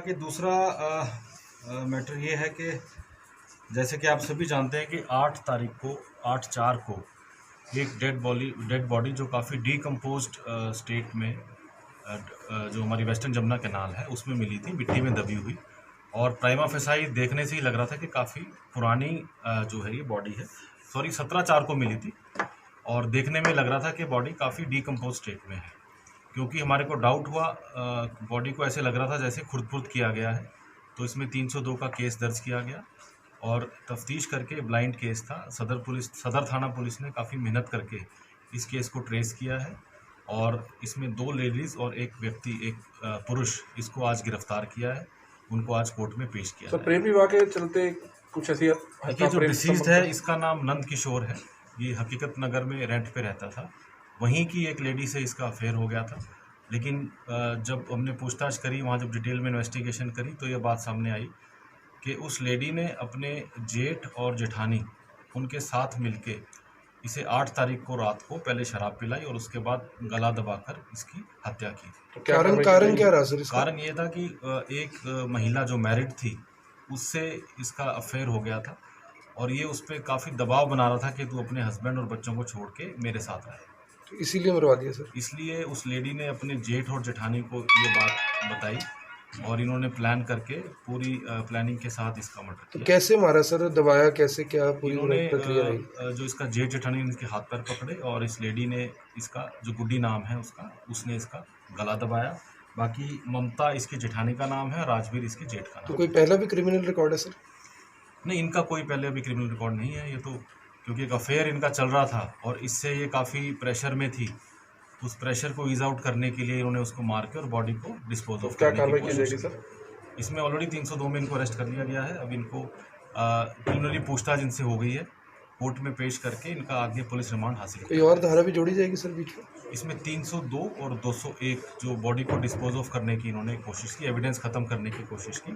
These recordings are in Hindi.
कि दूसरा मैटर ये है कि जैसे कि आप सभी जानते हैं कि 8 तारीख को 8/4 को एक डेड बॉडी जो काफ़ी डीकम्पोज्ड स्टेट में जो हमारी वेस्टर्न जमुना कैनाल है उसमें मिली थी, मिट्टी में दबी हुई। और प्राइमा फेसाई देखने से ही लग रहा था कि काफ़ी पुरानी जो है ये बॉडी है। सॉरी 17/4 को मिली थी और देखने में लग रहा था कि बॉडी काफ़ी डीकम्पोज स्टेट में है, क्योंकि हमारे को डाउट हुआ बॉडी को ऐसे लग रहा था जैसे खुरद-फुर्द किया गया है। तो इसमें 302 का केस दर्ज किया गया और तफ्तीश करके ब्लाइंड केस था। सदर थाना पुलिस ने काफ़ी मेहनत करके इस केस को ट्रेस किया है और इसमें 2 लेडीज़ और एक व्यक्ति, एक पुरुष, इसको आज गिरफ्तार किया है। उनको आज कोर्ट में पेश किया सर प्रेम विवाह के चलते कुछ ऐसी देखिए, जो डिसीज्ड है इसका नाम नंद किशोर है। ये हकीकत नगर में रेंट पे रहता था। वहीं की एक लेडी से इसका अफेयर हो गया था, लेकिन जब हमने पूछताछ करी, वहाँ जब डिटेल में इन्वेस्टिगेशन करी तो ये बात सामने आई कि उस लेडी ने अपने जेठ और जेठानी उनके साथ मिलके इसे 8 तारीख को रात को पहले शराब पिलाई और उसके बाद गला दबाकर इसकी हत्या की। तो कारण क्या रहा सर इसका? कारण ये था कि एक महिला जो मैरिड थी उससे इसका अफेयर हो गया था और ये उस पर काफ़ी दबाव बना रहा था कि तू अपने हस्बैंड और बच्चों को छोड़ के मेरे साथ रहे। तो इसीलिए मरवा दिया सर? इसलिए उस लेडी ने अपने जेठ और जेठानी को ये बात बताई और इन्होंने प्लान करके पूरी प्लानिंग के साथ इसका मर्डर तो किया। कैसे मारा सर? दबाया कैसे, क्या पूरी इन्होंने प्रक्रिया रही? जो इसका जेठ जेठानी ने इसके हाथ पैर पकड़े और इस लेडी ने इसका, जो गुड्डी नाम है उसने इसका गला दबाया। बाकी ममता इसकी जेठानी का नाम है, राजवीर इसके जेठ का नाम तो कोई पहला भी क्रिमिनल रिकॉर्ड है सर? नहीं, इनका कोई पहले अभी क्रिमिनल रिकॉर्ड नहीं है। ये तो क्योंकि एक अफेयर इनका चल रहा था और इससे ये काफ़ी प्रेशर में थी, उस प्रेशर को ईज आउट करने के लिए इन्होंने उसको मार के और बॉडी को डिस्पोज ऑफ क्या करने कार्रवाई की की कोशिश जाएगी की। सर? इसमें ऑलरेडी 302 में इनको अरेस्ट कर लिया गया है। अब इनको प्रिलिमिनरी पूछताछ इनसे हो गई है, कोर्ट में पेश करके इनका आगे पुलिस रिमांड हासिल कोई किया। और धारा भी जोड़ी जाएगी सर बीच में? इसमें 302 और 201 जो बॉडी को डिस्पोज ऑफ करने की इन्होंने कोशिश की, एविडेंस ख़त्म करने की कोशिश की,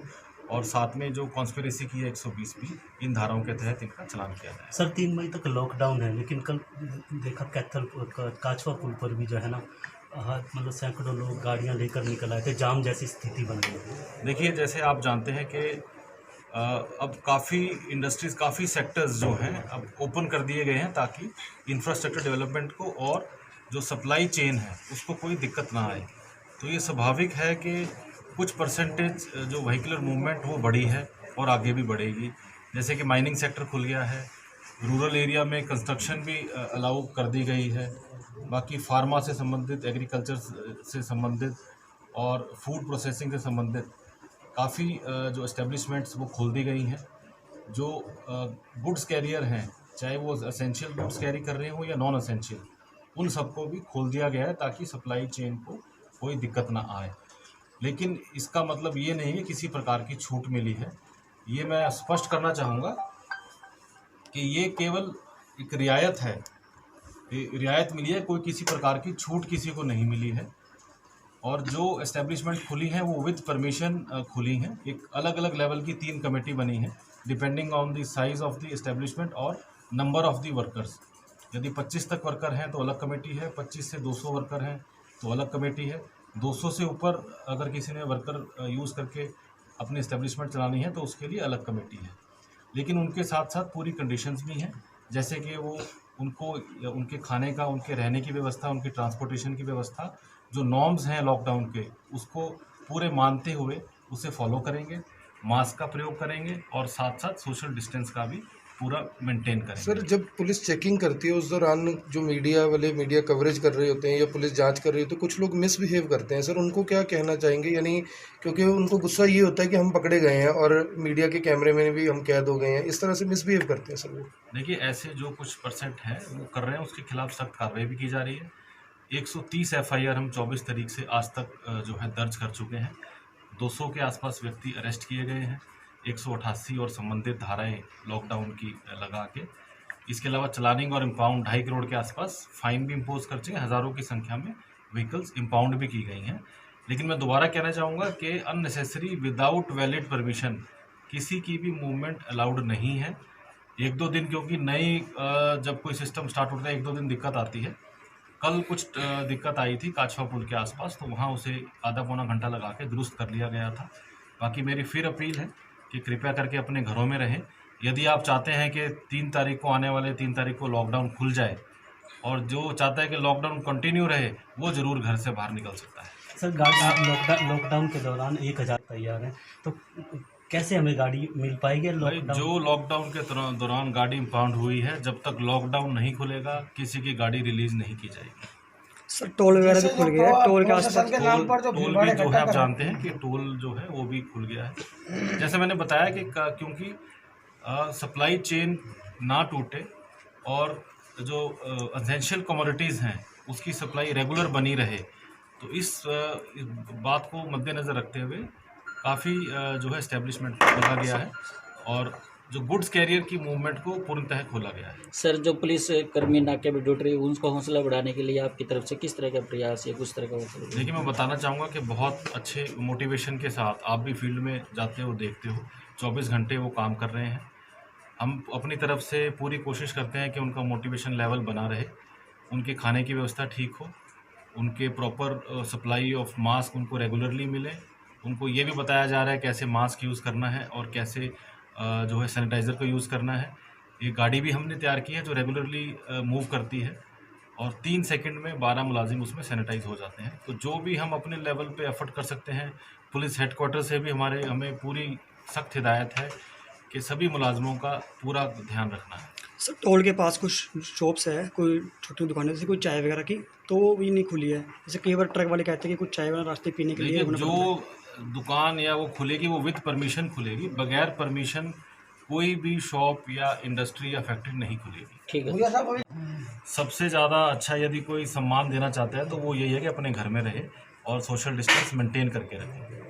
और साथ में जो कॉन्स्पिरेसी की है 120 भी, इन धाराओं के तहत इनका चालान किया जाए। सर 3 मई तक लॉकडाउन है, लेकिन कल देखा कैथल काचवा पुल पर भी जो है ना, मतलब सैकड़ों लोग गाड़ियां लेकर निकल आए थे, जाम जैसी स्थिति बन गई है। देखिए, जैसे आप जानते हैं कि अब काफ़ी इंडस्ट्रीज़, काफ़ी सेक्टर्स जो हैं अब ओपन कर दिए गए हैं ताकि इंफ्रास्ट्रक्चर डेवलपमेंट को और जो सप्लाई चेन है उसको कोई दिक्कत ना आए। तो ये स्वाभाविक है कि कुछ परसेंटेज जो व्हीकुलर मूवमेंट वो बढ़ी है और आगे भी बढ़ेगी। जैसे कि माइनिंग सेक्टर खुल गया है, रूरल एरिया में कंस्ट्रक्शन भी अलाउ कर दी गई है, बाकी फार्मा से संबंधित, एग्रीकल्चर से संबंधित और फूड प्रोसेसिंग से संबंधित काफ़ी जो एस्टेब्लिशमेंट्स वो खोल दी गई हैं। जो गुड्स कैरियर हैं, चाहे वो एसेंशियल गुड्स कैरी कर रहे हों या नॉन एसेंशियल, उन सबको भी खोल दिया गया है ताकि सप्लाई चेन को कोई दिक्कत ना आए। लेकिन इसका मतलब ये नहीं है किसी प्रकार की छूट मिली है। ये मैं स्पष्ट करना चाहूँगा कि ये केवल एक रियायत है, रियायत मिली है, कोई किसी प्रकार की छूट किसी को नहीं मिली है। और जो एस्टेब्लिशमेंट खुली हैं वो विद परमिशन खुली हैं। एक अलग अलग लेवल की 3 कमेटी बनी है, depending on the size of the establishment और नंबर ऑफ द वर्कर्स। यदि 25 तक वर्कर हैं तो अलग कमेटी है, 25 से 200 वर्कर हैं तो अलग कमेटी है, 200 से ऊपर अगर किसी ने वर्कर यूज़ करके अपनी एस्टेब्लिशमेंट चलानी है तो उसके लिए अलग कमेटी है। लेकिन उनके साथ साथ पूरी कंडीशंस भी हैं, जैसे कि वो उनको उनके खाने का, उनके रहने की व्यवस्था, उनकी ट्रांसपोर्टेशन की व्यवस्था, जो नॉर्म्स हैं लॉकडाउन के, उसको पूरे मानते हुए उसे फॉलो करेंगे, मास्क का प्रयोग करेंगे और साथ साथ सोशल डिस्टेंस का भी पूरा मेंटेन करेंगे। सर जब पुलिस चेकिंग करती है उस दौरान जो मीडिया वाले मीडिया कवरेज कर रहे होते हैं या पुलिस जांच कर रही है तो कुछ लोग मिसबिहेव करते हैं, सर उनको क्या कहना चाहेंगे? यानी क्योंकि उनको गुस्सा ये होता है कि हम पकड़े गए हैं और मीडिया के कैमरे में भी हम कैद हो गए हैं, इस तरह से मिसबिहेव करते हैं सर वो। देखिए, ऐसे जो कुछ परसेंट हैं वो कर रहे हैं, उसके खिलाफ सख्त कार्रवाई भी की जा रही है। 130 FIR हम 24 तारीख से आज तक जो है दर्ज कर चुके हैं। 200 के आसपास व्यक्ति अरेस्ट किए गए हैं, 188 और संबंधित धाराएं लॉकडाउन की लगा के। इसके अलावा चलानिंग और इम्पाउंड 2.5 करोड़ के आसपास फाइन भी इम्पोज कर चुके हैं, हज़ारों की संख्या में व्हीकल्स इम्पाउंड भी की गई हैं। लेकिन मैं दोबारा कहना चाहूँगा कि अननेसेसरी विदाउट वैलिड परमिशन किसी की भी मूवमेंट अलाउड नहीं है। 1-2 दिन, क्योंकि नई जब कोई सिस्टम स्टार्ट होता है 1-2 दिन दिक्कत आती है। कल कुछ दिक्कत आई थी काचवा पुल के आसपास, तो वहाँ उसे आधा पौना घंटा लगा के दुरुस्त कर लिया गया था। बाकी मेरी फिर अपील है कि कृपया करके अपने घरों में रहें। यदि आप चाहते हैं कि 3 तारीख को आने वाले 3 तारीख को लॉकडाउन खुल जाए और जो चाहता है कि लॉकडाउन कंटिन्यू रहे वो ज़रूर घर से बाहर निकल सकता है। सर गाड़ी आप लॉकडाउन के दौरान 1000 तैयार हैं, तो कैसे हमें गाड़ी मिल पाएगी भाई लॉकडाउन? जो लॉकडाउन के दौरान गाड़ी इम्पाउंड हुई है, जब तक लॉकडाउन नहीं खुलेगा किसी की गाड़ी रिलीज नहीं की जाएगी। सर टोल वगैरह भी खुल गया है, टोल के आसपास टोल भी जो है आप जानते हैं कि टोल जो है वो भी खुल गया है। जैसे मैंने बताया कि क्योंकि सप्लाई चेन ना टूटे और जो एसेंशियल कमोडिटीज़ हैं उसकी सप्लाई रेगुलर बनी रहे, तो इस बात को मद्देनज़र रखते हुए काफ़ी जो है इस्टेब्लिशमेंट खोला गया है और जो गुड्स कैरियर की मूवमेंट को पूर्णतः खोला गया है। सर जो पुलिस कर्मी नाके पे ड्यूटी उनका हौसला बढ़ाने के लिए आपकी तरफ से किस तरह का प्रयास या कुछ तरह का हौसला? देखिए, मैं बताना चाहूँगा कि बहुत अच्छे मोटिवेशन के साथ आप भी फील्ड में जाते हो, देखते हो, 24 घंटे वो काम कर रहे हैं। हम अपनी तरफ से पूरी कोशिश करते हैं कि उनका मोटिवेशन लेवल बना रहे, उनके खाने की व्यवस्था ठीक हो, उनके प्रॉपर सप्लाई ऑफ मास्क उनको रेगुलरली मिले, उनको ये भी बताया जा रहा है कैसे मास्क यूज़ करना है और कैसे जो है सैनिटाइज़र को यूज़ करना है। ये गाड़ी भी हमने तैयार की है जो रेगुलरली मूव करती है और 3 सेकंड में 12 मुलाजिम उसमें सैनिटाइज हो जाते हैं। तो जो भी हम अपने लेवल पे एफर्ट कर सकते हैं, पुलिस हेडक्वार्टर से भी हमें पूरी सख्त हिदायत है कि सभी मुलाजमों का पूरा ध्यान रखना है। सर टोल के पास कुछ शॉप्स है, कोई छोटी दुकानें, जैसे कोई चाय वगैरह की, तो वो भी नहीं खुली है। जैसे कई बार ट्रक वाले कहते हैं कि कुछ चाय वगैरह रास्ते पीने के लिए देखिए, जो दुकान या वो खुलेगी वो विद परमिशन खुलेगी, बगैर परमिशन कोई भी शॉप या इंडस्ट्री या फैक्ट्री नहीं खुलेगी। ठीक है। सबसे ज़्यादा अच्छा यदि कोई सम्मान देना चाहता है तो वो यही है कि अपने घर में रहे और सोशल डिस्टेंस मेंटेन करके रहे।